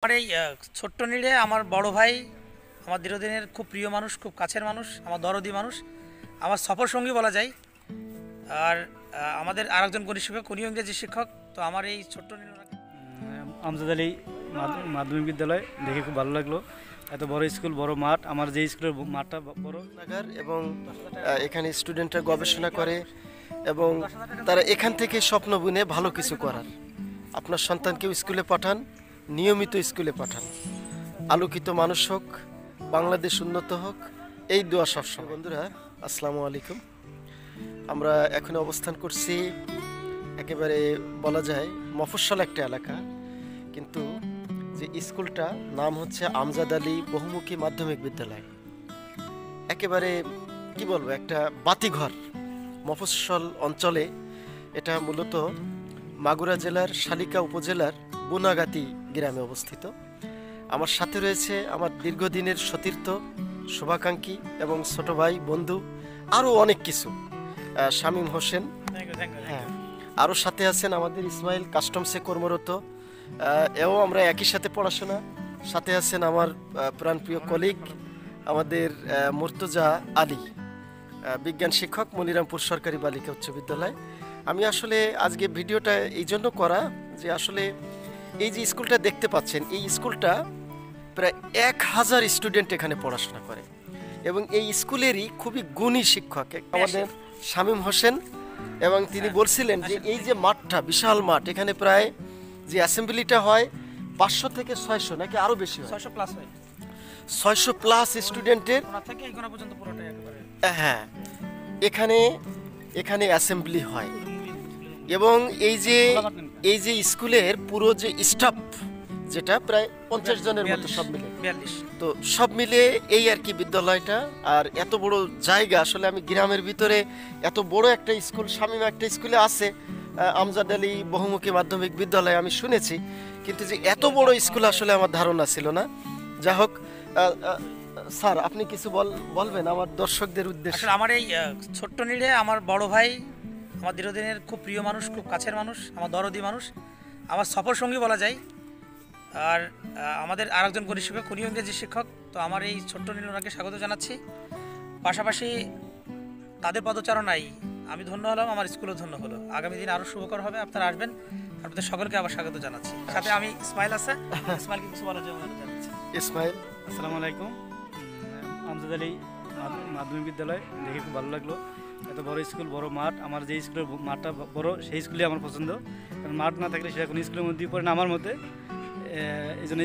আমার এই ছোট্ট নীড়ে আমার বড় ভাই, আমার দীর্ঘদিনের খুব প্রিয় মানুষ, খুব কাছের মানুষ, আমার দরদি মানুষ, আমার সফর সঙ্গী বলা যায়। আর আমাদের আরেকজন গণিত শিক্ষক, উনিও ইংরেজি শিক্ষক। তো আমার এই ছোট্ট নীড়ে আমজাদ আলী মাধ্যমিক বিদ্যালয় দেখে খুব ভালো লাগলো। এত বড় স্কুল, বড় মাঠ। আমার যে স্কুলের মাঠটা বড় এবং এখানে স্টুডেন্টরা গবেষণা করে এবং তারা এখান থেকে স্বপ্ন বুনে ভালো কিছু করার। আপনার সন্তানকেও স্কুলে পাঠান, নিয়মিত স্কুলে পাঠান। আলোকিত মানুষ হোক, বাংলাদেশ উন্নত হোক, এই দোয়া সবসময়। বন্ধুরা, আসসালামু আলাইকুম। আমরা এখন অবস্থান করছি একেবারে বলা যায় মফস্বল একটা এলাকা, কিন্তু যে স্কুলটা নাম হচ্ছে আমজাদ আলী বহুমুখী মাধ্যমিক বিদ্যালয়। একেবারে কি বলবো, একটা বাতিঘর মফস্বল অঞ্চলে। এটা মূলত মাগুরা জেলার শালিকা উপজেলার বুনাগাতি গ্রামে অবস্থিত। আমার সাথে রয়েছে আমার দীর্ঘদিনের সতীর্থ, শুভাকাঙ্ক্ষী এবং ছোট ভাই, বন্ধু, আরও অনেক কিছু, শামীম হোসেন। হ্যাঁ, আরও সাথে আছেন আমাদের ইসমাইল, কাস্টমসে কর্মরত। এও আমরা একই সাথে পড়াশোনা। সাথে আছেন আমার প্রাণপ্রিয় কলিগ আমাদের মুর্তজা আলী, বিজ্ঞান শিক্ষক, মনিরামপুর সরকারি বালিকা উচ্চ বিদ্যালয়। আমি আসলে আজকে ভিডিওটা এই জন্য করা যে আসলে এই যে স্কুলটা দেখতে পাচ্ছেন, এই স্কুলটা প্রায় 1000 স্টুডেন্ট এখানে পড়াশোনা করে এবং এই স্কুলেরই খুবই গুণী শিক্ষক আমাদের শামীম হোসেন। এবং তিনি বলছিলেন যে এই যে মাঠটা, বিশাল মাঠ, এখানে প্রায় যে অ্যাসেম্বলিটা হয় 500 থেকে 600 নাকি আরও বেশি হয়, 600 প্লাস হয়। 600 প্লাস স্টুডেন্টের। ওনা থেকে এখানে পর্যন্ত পুরোটাই একেবারে। হ্যাঁ, এখানে এখানে অ্যাসেম্বলি হয় এবং এই যে স্কুলের পুরো যে স্টাফ, যেটা প্রায় 50 জনের মতো সব মিলে, 42। তো সব মিলে এই আর কি বিদ্যালয়টা। আর এত বড় জায়গা, আসলে আমি গ্রামের ভিতরে এত বড় একটা স্কুল, শামীম একটা স্কুলে আছে আমজাদ আলী বহুমুখী মাধ্যমিক বিদ্যালয়, আমি শুনেছি, কিন্তু যে এত বড় স্কুল আসলে আমার ধারণা ছিল না। যা হোক, স্যার আপনি কিছু বলবেন আমার দর্শকদের উদ্দেশ্যে? আসলে আমার এই ছোট্ট নীড়ে আমার বড় ভাই, আমার দীর্ঘদিনের খুব প্রিয় মানুষ, খুব কাছের মানুষ, আমার দরদি মানুষ, আমার সফর সঙ্গী বলা যায়। আর আমাদের আরেকজন গণিত শিক্ষক, উনিও ইংরেজি শিক্ষক। তো আমার এই ছোট্ট নীলনাকে স্বাগত জানাচ্ছি। পাশাপাশি তাদের পদচারণায় আমি ধন্য হলাম, আমার স্কুলও ধন্য হলো। আগামী দিন আরও শুভকর হবে, আপনারা আসবেন। আপনাদের সকলকে আবার স্বাগত জানাচ্ছি। সাথে আমি ইসমাইল আছে, ইসমাইলকে কিছু বলার জন্য অনুরোধ জানাচ্ছি। ইসমাইল, আসসালামু আলাইকুম। আমজাদ আলী মাধ্যমিক বিদ্যালয় দেখে খুব ভালো লাগলো। এত বড় স্কুল, বড় মাঠ। আমার যে স্কুলের মাঠটা বড়, সেই স্কুলে আমার পছন্দ। কারণ মাঠ না থাকলে সেটা কোনো স্কুলের মধ্যেই পড়ে না আমার মধ্যে। এই জন্য